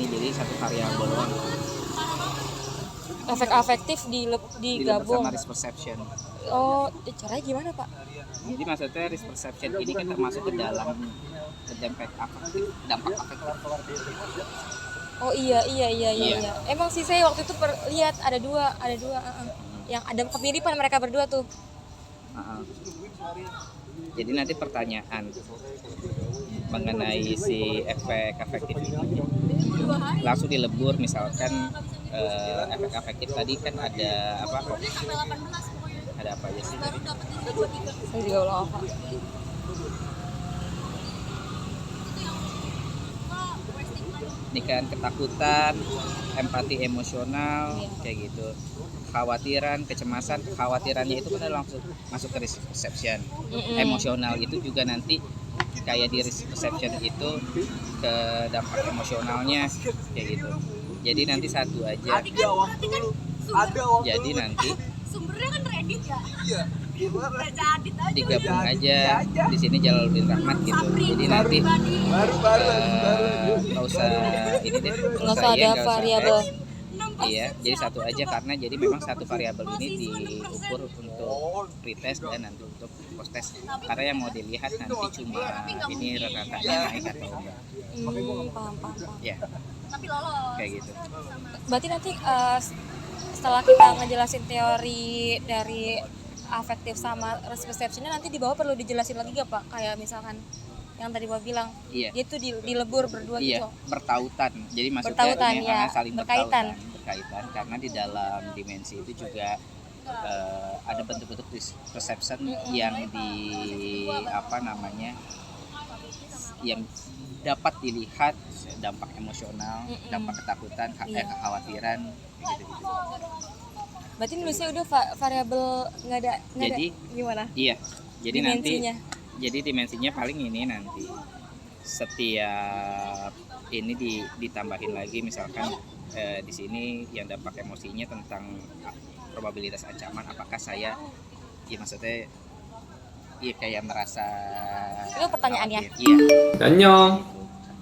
ini, jadi satu variabel doang. Efek afektif Dilebur digabung. sama risk perception. Oh, caranya gimana Pak? Jadi maksudnya risk perception ini kan termasuk ke dalam dampak afektif. Oh iya. Emang sih saya waktu itu lihat ada dua. Yang ada kemiripan mereka berdua tuh. Jadi nanti pertanyaan mengenai si efek afektif ini langsung dilebur, misalkan efek afektif tadi kan ada apa kok? Ada apa aja sih? Saya juga ulang apa? Ini kan ketakutan, empati emosional, kayak gitu. Kekhawatiran, kecemasan, kekhawatirannya itu kan langsung masuk ke risk perception. Emosional itu juga nanti kayak di risk perception itu ke dampak emosionalnya, kayak gitu. Jadi nanti satu aja. Jadi nanti sumbernya kan Reddit ya. Iya. Digabung aja di sini Jalaluddin Rahmat gitu. Jadi nanti nggak usah ini deh, Nggak usah ada variabel. Iya, jadi satu aja karena jadi memang satu variabel ini diukur untuk pretest dan nanti untuk post test. Karena yang mau dilihat nanti cuma ini rata-ratanya naik atau enggak. Paham. Ya. Tapi lolos. Kayak gitu. Berarti nanti setelah kita ngejelasin teori dari afektif sama risk perception-nya, nanti di bawah perlu dijelasin lagi gak Pak? Kayak misalkan yang tadi Bapak bilang, dia itu dilebur berdua gitu. Iya, bertautan. Jadi maksudnya bertautan, ini ya. saling berkaitan karena di dalam dimensi itu juga ada bentuk-bentuk perception yang yang dapat dilihat, dampak emosional, dampak ketakutan, kekhawatiran, gitu. Berarti nulisnya udah variabel nggak ada gimana? Iya, jadi dimensinya. Jadi dimensinya paling ini nanti setiap ini ditambahin lagi, misalkan di sini yang dampak emosinya tentang probabilitas ancaman, apakah saya maksudnya kayak merasa itu pertanyaannya. Iya. Annyeong.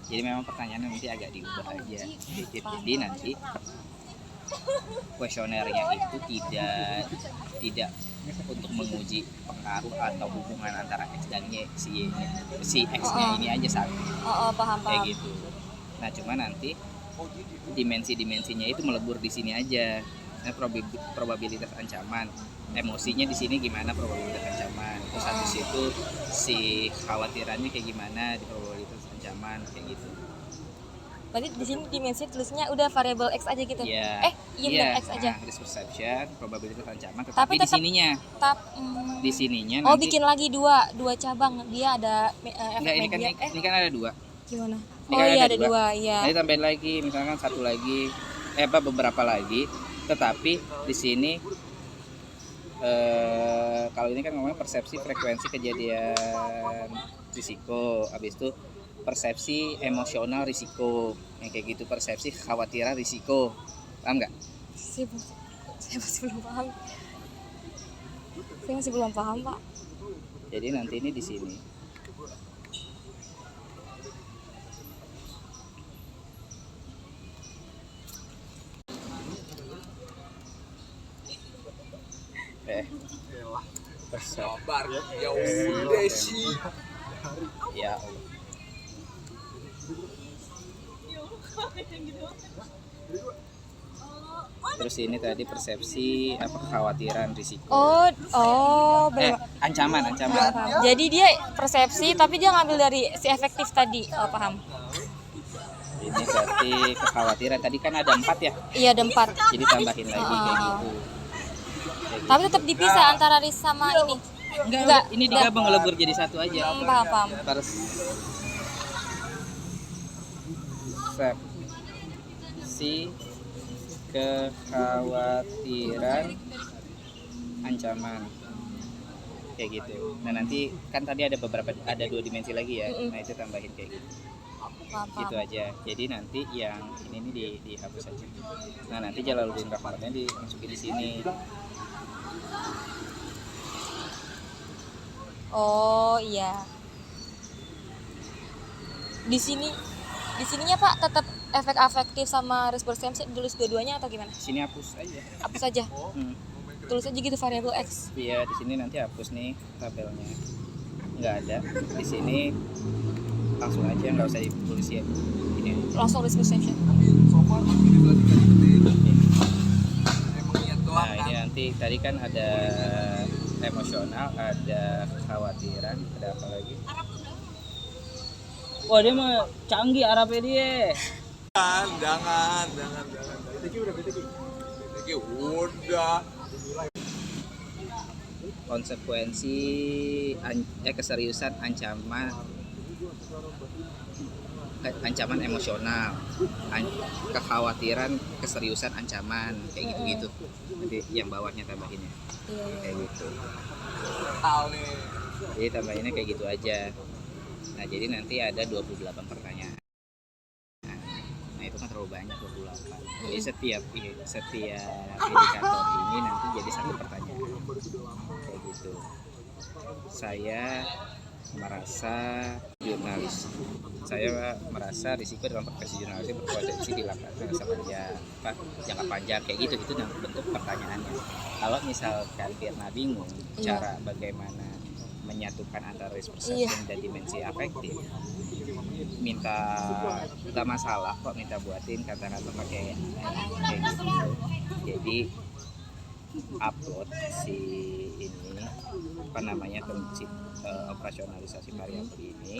Jadi memang pertanyaannya nanti agak diubah aja sedikit. Jadi nanti kuesionernya itu tidak untuk menguji pengaruh atau hubungan antara X dan Y, si X-nya ini aja satu. Paham. Kayak gitu. Nah, cuma nanti dimensi-dimensinya itu melebur di sini aja. Nah, probabilitas ancaman, emosinya di sini gimana probabilitas ancaman. Terus habis itu si khawatirannya kayak gimana di probabilitas ancaman, kayak gitu. Berarti di sini dimensi tulisnya udah variabel X aja gitu. Iya, X aja. Risk perception, probabilitas ancaman, tapi di sininya. Di sininya nanti. Bikin lagi dua cabang. Dia ada efek media. Ini kan ada dua. Gimana? Ada dua. Iya. Nanti tambahin lagi, misalkan satu lagi, beberapa lagi. Tetapi di sini kalau ini kan ngomongnya persepsi frekuensi kejadian risiko, habis itu persepsi emosional risiko, yang kayak gitu, persepsi kekhawatiran risiko, paham nggak? Saya masih belum paham Pak. Jadi nanti ini di sini. Sabar ya udah sih. Ya. Terus ini tadi persepsi kekhawatiran risiko. Ancaman. Jadi dia persepsi tapi dia ngambil dari si efektif tadi. Paham. Ini berarti kekhawatiran tadi kan ada 4 ya? Iya, ada 4. Jadi tambahin lagi kayak gitu. Tapi tetap dipisah antara risk sama ini. Enggak. Ini digabung ngelebur jadi satu aja. Paham. Persepsi kekhawatiran ancaman, kayak gitu. Nah, nanti kan tadi ada 2 dimensi lagi ya. Nah, itu tambahin kayak gitu. Gitu aja. Jadi nanti yang ini dihapus aja. Nah, nanti Jalaluddin Rahmatnya dimasukin di sini. Oh iya. Di sininya Pak tetap efek afektif sama risk perception tulis dua-duanya atau gimana? Di sini hapus aja. Hapus aja. Hmm. Tulis aja gitu variabel X. Iya, di sini nanti hapus nih tabelnya. Nggak ada. Di sini langsung aja, nggak usah ditulis ya. Ini. Langsung risk perception. Nah, ini nanti tadi kan ada emosional, ada kekhawatiran, ada apa lagi? Wah, dia mah canggih Arabnya dia. Jangan. BTQ udah. Konsekuensi keseriusan ancaman emosional, kekhawatiran, keseriusan ancaman, kayak gitu-gitu. Nanti yang bawahnya tambahinnya kayak gitu. Jadi tambahinnya kayak gitu aja. Nah, jadi nanti ada 28 pertanyaan. Nah, itu kan terlalu banyak 28. Jadi setiap indikator ini nanti jadi satu pertanyaan. Kayak gitu. Saya merasa risiko dalam profesi jurnalis berpotensi dilakukan jangka panjang kayak gitu. Itu bentuk pertanyaannya. Kalau misalkan Firna bingung cara bagaimana menyatukan antara risk perception dan dimensi afektif, nggak masalah kok minta buatin kata-kata pakai kayak gitu. Jadi upload si ini operasionalisasi variabel ini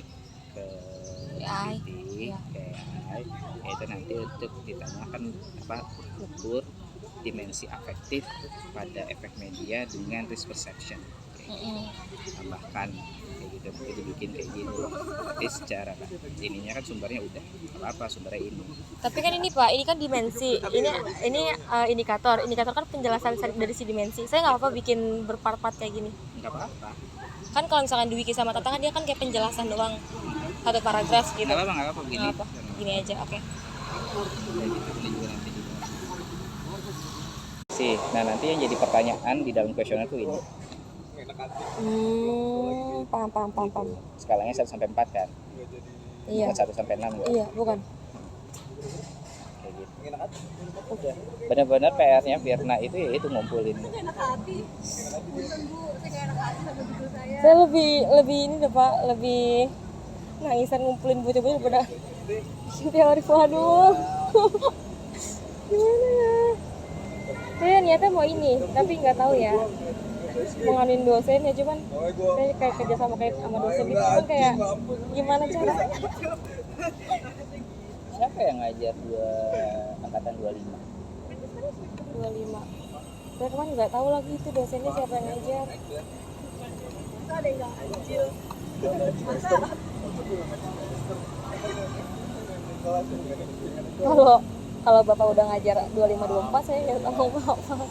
ke AI, AI, itu nanti untuk ditanyakan ukur dimensi afektif pada efek media dengan risk perception. Tambahkan kayak gitu, nanti dibikin kayak gitu. Tapi secara ininya kan sumbernya udah apa sumbernya ini. Tapi kan ini Pak, ini kan dimensi, ini indikator kan penjelasan dari si dimensi. Saya nggak apa-apa bikin berpart-part kayak gini. Nggak apa-apa. Kan kalau misalkan di Wiki sama Tata kan dia kan kayak penjelasan doang, satu paragraf gitu. Nggak apa-apa begini. Nggak apa, gini aja, oke. Kayak gitu, ini juga nanti juga. Nah nanti yang jadi pertanyaan di dalam kuesioner tuh ini. Paham. Skalanya 1 sampai 4 kan? Iya. Bukan 1 sampai 6 kan? Iya, bukan. Kayak gitu. Udah. Benar-benar PR-nya Firna itu ya itu ngumpulin. Saya lebih ini deh Pak, lebih nangisan ngumpulin bocah-bocah daripada bikin teori. Waduh. Gimana ya? Saya niatnya mau ini, tapi nggak tahu ya. Mau nganuin dosen ya, cuman saya kayak kerja sama dosen gitu, cuman kayak gimana cara? Siapa yang ngajar angkatan 25? 25. Saya kan nggak tahu lagi itu dosennya siapa yang ngajar. Kalau Bapak udah ngajar 25-24, saya nggak tahu apa-apa.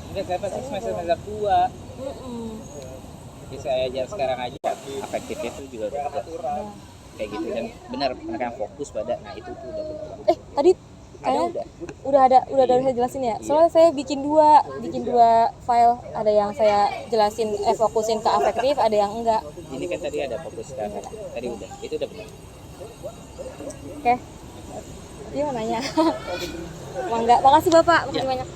Enggak, saya pas semester 2. Jadi saya ajar sekarang aja afektifnya itu juga udah kayak gitu, dan benar mereka fokus pada itu tuh udah benar. Tadi kayaknya udah saya jelasin ya. Soalnya saya bikin dua file, ada yang saya jelasin fokusin ke afektif, ada yang enggak. Ini kan tadi ada fokus ke afektif. Tadi itu udah benar. Oke. Dia mau nanya. Makasih Bapak, makasih banyak.